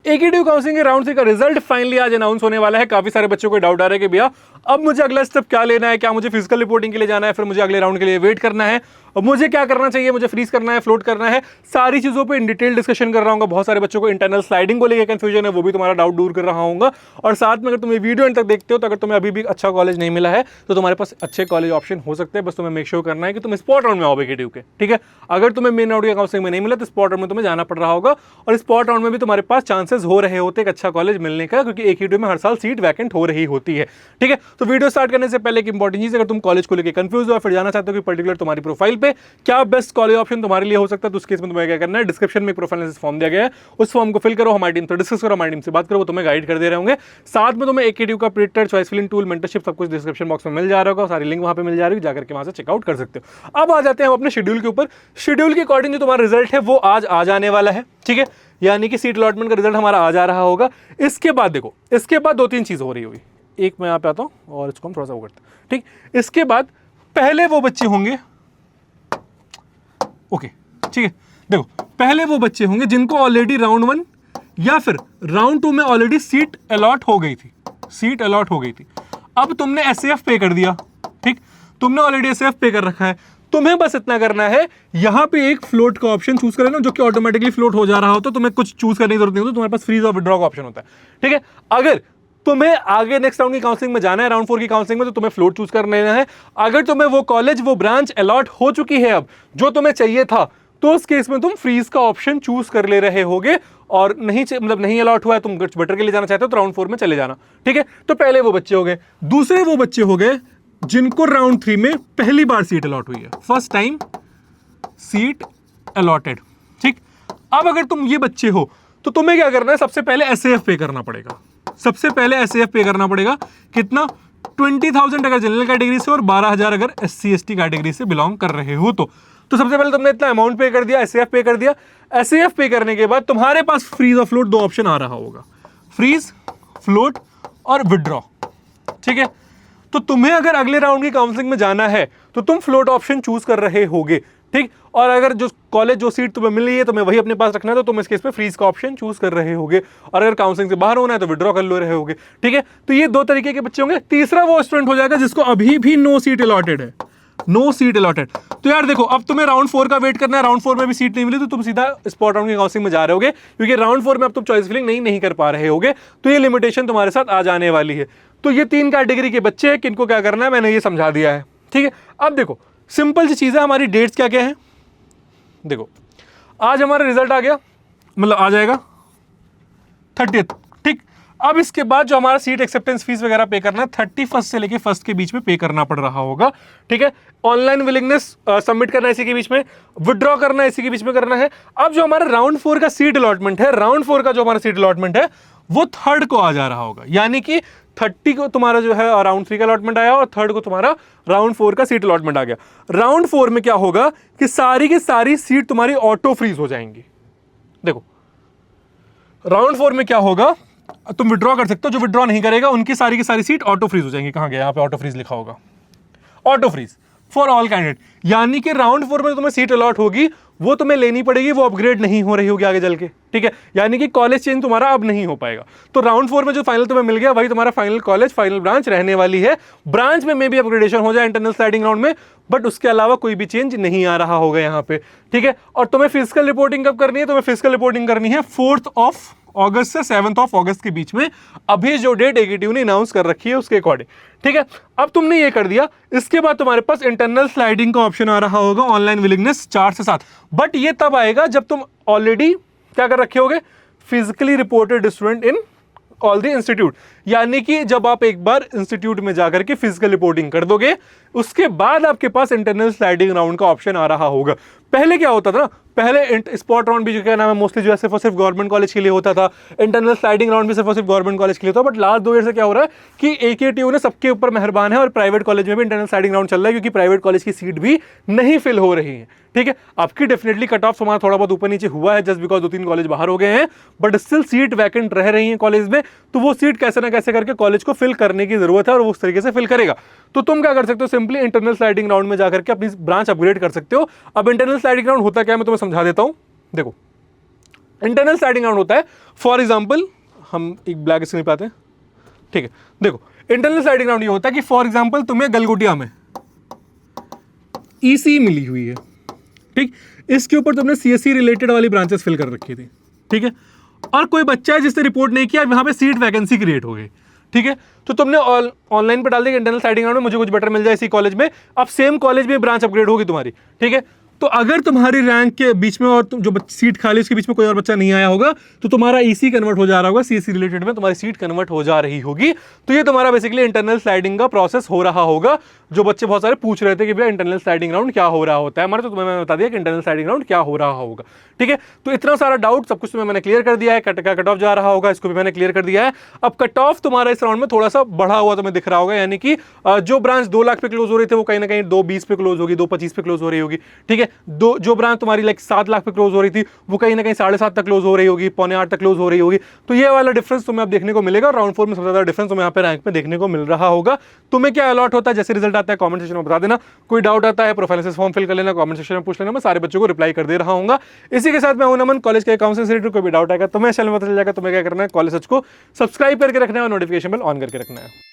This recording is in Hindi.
AKTU काउंसलिंग के राउंड 3 का रिजल्ट फाइनली आज अनाउंस होने वाला है। काफी सारे बच्चों को डाउट आ रहा है कि भैया अब मुझे अगला स्टेप क्या लेना है, क्या मुझे फिजिकल रिपोर्टिंग के लिए जाना है, फिर मुझे अगले राउंड के लिए वेट करना है, और मुझे क्या करना चाहिए, मुझे फ्रीज करना है, फ्लोट करना है, सारी चीजों पे इन डिटेल डिस्कशन कर रहा हूँ। बहुत सारे बच्चों को इंटरनल स्लाइडिंग को लेकर कंफ्यूजन है, वो भी तुम्हारा डाउट दूर कर रहा हूँ। और साथ में अगर तुम ये वीडियो एंड तक देखते हो तो अगर तुम्हें अभी भी अच्छा कॉलेज नहीं मिला है तो तुम्हारे पास अच्छे कॉलेज ऑप्शन हो सकते हैं। बस तुम्हें मेक श्योर करना है कि तुम स्पॉट राउंड में आओ AKTU के, ठीक है। अगर तुम्हें मेन राउंड के काउंसलिंग में नहीं मिला तो स्पॉट राउंड में तुम्हें जाना पड़ रहा होगा, और स्पॉट राउंड में भी तुम्हारे पास चांसेस हो रहे होते एक अच्छा कॉलेज मिलने का, क्योंकि AKTU में हर साल सीट वैकेंट हो रही होती है, ठीक है। तो वीडियो स्टार्ट करने से पहले एक इंपॉर्टेंट चीज, अगर तुम कॉलेज को लेकर कंफ्यूज हो फिर जाना चाहते हो कि पर्टिकुलर तुम्हारी प्रोफाइल पे क्या बेस्ट कॉलेज ऑप्शन तुम्हारे लिए हो सकता है, तो उस केस में तुम्हें क्या करना है, डिस्क्रिप्शन में प्रोफाइल एनालिसिस फॉर्म दिया गया है, उस फॉर्म को फिल करो, हमारी टीम तो डिस्कस करो, हमारी टीम से बात करो, वो तुम्हें गाइड कर दे रहे होंगे। साथ में तुम्हें AKTU का printer, choice filling tool, mentorship सब कुछ डिस्क्रिप्शन बॉक्स में मिल जा रहा होगा, सारी लिंक वहां पे मिल जा रही है, जाकर के वहां से चेकआउट कर सकते हो। अब आ जाते हैं हम अपने शेड्यूल के ऊपर। शेड्यूल के अकॉर्डिंग जो तुम्हारा रिजल्ट है वो आज आ जाने वाला है, ठीक है, यानी कि सीट अलॉटमेंट का रिजल्ट हमारा आ जा रहा होगा। इसके बाद देखो, इसके बाद 2-3 चीज हो रही होगी। एक मैं यहाँ पे आता हूँ और इसको हम थोड़ा सा वो करते हैं, ठीक। इसके बाद पहले वो बच्चे होंगे, ओके, ठीक है, देखो पहले वो बच्चे होंगे जिनको ऑलरेडी राउंड 1 या फिर राउंड 2 में ऑलरेडी सीट अलॉट हो गई थी, सीट अलॉट हो गई थी। अब तुमने SAF पे कर दिया, ठीक, तुमने ऑलरेडी SAF पे कर रखा है, तुम्हें बस इतना करना है, यहां पे एक फ्लोट का ऑप्शन चूज कर लेना, जो कि ऑटोमेटिकली फ्लोट हो जा रहा होता है, तुम्हें कुछ चूज करने की जरूरत नहीं होती, तुम्हारे पास फ्रीज और विड्रॉ का ऑप्शन होता है, ठीक है। अगर तुम्हें आगे नेक्स्ट राउंड की काउंसलिंग में जाना है, राउंड 4 की काउंसलिंग में, तो तुम्हें फ्लोट चूज कर लेना है। अगर तुम्हें वो कॉलेज, वो ब्रांच अलॉट हो चुकी है अब, जो तुम्हें चाहिए था, तो उस केस में तुम फ्रीज का ऑप्शन चूज कर ले रहे होगे, और नहीं मतलब नहीं अलॉट हुआ है, तुम बटर के लिए जाना चाहते हो तो राउंड 4 में चले जाना, ठीक है। तो पहले वो बच्चे हो गए। दूसरे वो बच्चे हो गए जिनको राउंड 3 में पहली बार सीट अलॉट हुई है, फर्स्ट टाइम सीट अलॉटेड, ठीक। अब अगर तुम ये बच्चे हो तो तुम्हें क्या करना है, सबसे पहले SAF पे करना पड़ेगा, सबसे पहले SAF पे करना पड़ेगा। कितना? 20,000 अगर जनरल कैटेगरी से और 12,000 अगर SC ST कैटेगरी से बिलोंग कर रहे हो तो सबसे पहले तुमने इतना अमाउंट पे कर दिया, SAF पे कर दिया। SAF पे करने के बाद तुम्हारे पास फ्रीज और फ्लोट 2 ऑप्शन आ रहा होगा, फ्रीज, फ्लोट और विड्रॉ, ठीक है। तो तुम्हें अगर अगले राउंड की काउंसलिंग में जाना है तो तुम फ्लोट ऑप्शन चूज कर रहे होगे, ठीक। और अगर जो कॉलेज, जो सीट तुम्हें मिल रही है, तुम्हें वही अपने पास रखना है, तो तुम इस केस पे फ्रीज का ऑप्शन चूज कर रहे होगे, और अगर काउंसलिंग से बाहर होना है तो विड्रॉ कर ले रहे होगे, ठीक है। तो ये 2 तरीके के बच्चे होंगे। तीसरा वो स्टूडेंट हो जाएगा जिसको अभी भी नो सीट अलॉटेड है, नो सीट अलॉटेड। तो यार देखो, अब तुम्हें राउंड 4 का वेट करना है, राउंड 4 में भी सीट नहीं मिली तो तुम सीधा स्पॉट राउंड की काउंसलिंग में जा रहे होगे, क्योंकि राउंड 4 में अब तुम चॉइस फिलिंग नहीं कर पा रहे होगे, तो ये लिमिटेशन तुम्हारे साथ आ जाने वाली है। तो ये 3 कैटेगरी के बच्चे हैं, किनको क्या करना है मैंने ये समझा दिया है, ठीक है। अब देखो सिंपल सी चीज है, हमारी डेट्स क्या क्या है। देखो आज हमारा रिजल्ट आ गया, मतलब आ जाएगा 30th, ठीक। अब इसके बाद जो हमारा सीट एक्सेप्टेंस फीस वगैरह पे करना है 31 से लेके 1 के बीच में पे करना पड़ रहा होगा, ठीक है। ऑनलाइन विलिंगनेस सबमिट करना है इसी के बीच में, विड्रॉ करना है इसी के बीच में करना है। अब जो हमारा राउंड 4 का सीट अलॉटमेंट है, राउंड 4 का जो हमारा सीट अलॉटमेंट है वो 3rd को आ जा रहा होगा, यानी कि 30 को तुम्हारा जो है राउंड 3 का अलॉटमेंट आया और 3rd को तुम्हारा राउंड 4 का सीट अलॉटमेंट आ गया। राउंड 4 में क्या होगा कि सारी की सारी सीट तुम्हारी ऑटो फ्रीज हो जाएंगी। देखो राउंड 4 में क्या होगा, तुम विड्रॉ कर सकते हो, जो विड्रॉ नहीं करेगा उनकी सारी की सारी सीट ऑटो फ्रीज हो जाएंगी। कहां गया, यहां पे ऑटो फ्रीज लिखा होगा, auto freeze for all candidate. यानी कि राउंड 4 में तुम्हें सीट अलॉट होगी, वो तुम्हें लेनी पड़ेगी, वो अपग्रेड नहीं हो रही होगी आगे चल के, ठीक है। यानी कि कॉलेज चेंज तुम्हारा अब नहीं हो पाएगा। तो राउंड 4 में जो फाइनल तुम्हें मिल गया वही तुम्हारा फाइनल कॉलेज, फाइनल ब्रांच रहने वाली है। ब्रांच में मे भी अपग्रेडेशन हो जाए इंटरनल स्लाइडिंग राउंड में, बट उसके अलावा कोई भी चेंज नहीं आ रहा होगा यहाँ पे, ठीक है। और तुम्हें फिजिकल रिपोर्टिंग कब करनी है, तुम्हें फिजिकल रिपोर्टिंग करनी है 4 अगस्त से 7 अगस्त के बीच में, अभी जो डेट AKTU ने अनाउंस कर रखी है उसके अकॉर्डिंग, ठीक है। अब तुमने ये कर दिया, इसके बाद तुम्हारे पास इंटरनल स्लाइडिंग का ऑप्शन आ रहा होगा, ऑनलाइन विलिंगनेस 4 से 7, बट ये तब आएगा जब तुम ऑलरेडी क्या कर रखे होगे, physically reported student in all the institute. यानी कि जब आप एक बार इंस्टीट्यूट में जाकर के फिजिकल रिपोर्टिंग कर दोगे, उसके बाद आपके पास इंटरनल स्लाइडिंग राउंड का ऑप्शन आ रहा होगा। पहले क्या होता था ना, पहले स्पॉट राउंड भी जो क्या नाम है मोस्टली जो है सिर्फ और सिर्फ गवर्नमेंट कॉलेज के लिए होता था, इंटरनल स्लाइडिंग राउंड भी सिर्फ और सिर्फ गवर्नमेंट कॉलेज के लिए होता, बट लास्ट 2 ईयर से क्या हो रहा है कि AKTU ने सबके ऊपर मेहरबान है और प्राइवेट कॉलेज में भी इंटरनल स्लाइडिंग राउंड चल रहा है, क्योंकि प्राइवेट कॉलेज की सीट भी नहीं फिल हो रही है, ठीक है। आपकी डेफिनेटली कट ऑफ हमारा थोड़ा बहुत ऊपर नीचे हुआ है जस्ट बिकॉज 2-3 कॉलेज बाहर हो गए हैं, बट स्टिल सीट वैकेंट रह रही है कॉलेज में, तो वो सीट कैसे ना कैसे करके कॉलेज को फिल करने की जरूरत है और वो उस तरीके से फिल करेगा। तो तुम क्या कर सकते हो, सिंपली इंटरनल स्लाइडिंग राउंड में जाकर के अपनी ब्रांच अपग्रेड कर सकते हो। अब इंटरनल स्लाइडिंग राउंड होता क्या है मैं तुम्हें समझा देता हूं। देखो इंटरनल स्लाइडिंग राउंड होता है, फॉर एग्जाम्पल हम एक ब्लैक स्क्रीन पे आते हैं, ठीक है। देखो इंटरनल स्लाइडिंग राउंड ये होता है कि फॉर एग्जाम्पल तुम्हें गलगोटिया में ईसी मिली हुई है, ठीक, इसके ऊपर तुमने सीएससी रिलेटेड वाली ब्रांचेस फिल कर रखी थी, ठीक है, और कोई बच्चा है जिसने रिपोर्ट नहीं किया, वहां पे सीट वैकेंसी क्रिएट हो गई, ठीक है, तो तुमने ऑनलाइन पे डाल दिया इंटरनल स्लाइडिंग राउंड में मुझे कुछ बेटर मिल जाए इसी कॉलेज में, अब सेम कॉलेज में ब्रांच अपग्रेड होगी तुम्हारी, ठीक है। तो अगर तुम्हारी रैंक के बीच में और जो सीट खाली उसके बीच में कोई और बच्चा नहीं आया होगा तो तुम्हारा ईसी कन्वर्ट हो जा रहा होगा, सीएससी रिलेटेड में तुम्हारी सीट कन्वर्ट हो जा रही होगी। तो ये तुम्हारा बेसिकली इंटरनल स्लाइडिंग का प्रोसेस हो रहा होगा। जो बच्चे बहुत सारे पूछ रहे थे कि भैया इंटरनल स्लाइडिंग राउंड क्या हो रहा होता है हमारे, तो तुम्हें मैंने बता दिया कि इंटरनल स्लाइडिंग राउंड क्या हो रहा होगा, ठीक है। तो इतना सारा डाउट सब कुछ तुम्हें मैंने क्लियर कर दिया है, कट ऑफ जा रहा होगा इसको भी मैंने क्लियर कर दिया है। अब कट ऑफ तुम्हारा इस राउंड में थोड़ा सा बढ़ा हुआ तुम्हें दिख रहा होगा, यानी कि जो ब्रांच 2 लाख पे क्लोज हो रही थी वो कहीं ना कहीं 2.20 पे क्लोज होगी, 2.25 पे क्लोज हो रही होगी, ठीक है। जो ब्रांच तुम्हारी लाइक 7 लाख पे क्लोज हो रही थी वो कहीं ना कहीं 7.5 तक क्लोज हो रही होगी, 7.25 तक क्लोज हो रही होगी। तो ये वाला डिफरेंस तुम्हें अब देखने को मिलेगा। राउंड 4 में सबसे ज्यादा डिफरेंस तुम्हें यहाँ पे रैंक में देखने को मिल रहा होगा। तुम्हें क्या अलॉट होता है जैसे रिजल्ट आता है कमेंट सेक्शन में बता देना। कोई डाउट आता है प्रोफाइल फॉर्म फिल कर लेना, कमेंट सेक्शन में पूछ लेना, मैं सारे बच्चों को रिप्लाई कर दे रहा हूँ। इसी के साथ मैं हूं नमन, कॉलेज के अकाउंट से रिलेटेड कोई भी डाउट आएगा तो मैं चैनल में पता चल जाएगा। तुम्हें क्या करना है, कॉलेज को सब्सक्राइब करके रखना है और नोटिफिकेशन बेल ऑन करके रखना है।